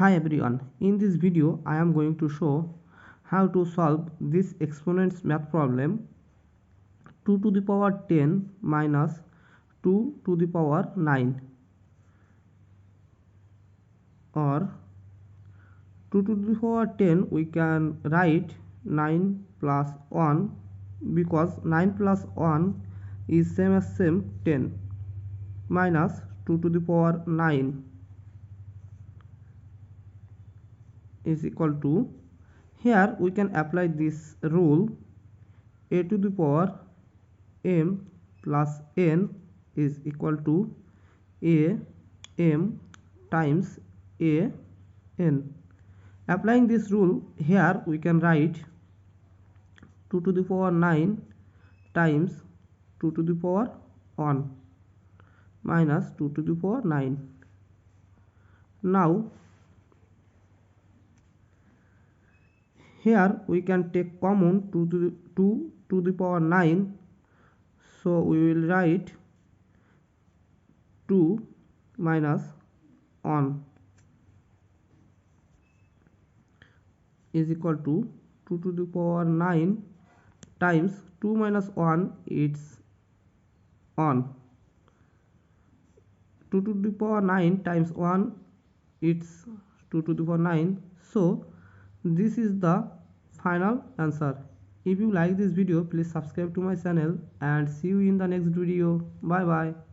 Hi everyone, in this video I am going to show how to solve this exponents math problem 2 to the power 10 minus 2 to the power 9 or 2 to the power 10 we can write 9 plus 1 because 9 plus 1 is same as 10 minus 2 to the power 9 is equal to, here we can apply this rule, a to the power m plus n is equal to a m times a n. Applying this rule, here we can write 2 to the power 9 times 2 to the power 1 minus 2 to the power 9. Now here we can take common 2 to the power 9, so we will write 2 minus 1 is equal to 2 to the power 9 times 2 minus 1, it's 1. 2 to the power 9 times 1, it's 2 to the power 9. So this is the final answer. If you like this video, please subscribe to my channel and see you in the next video. Bye bye.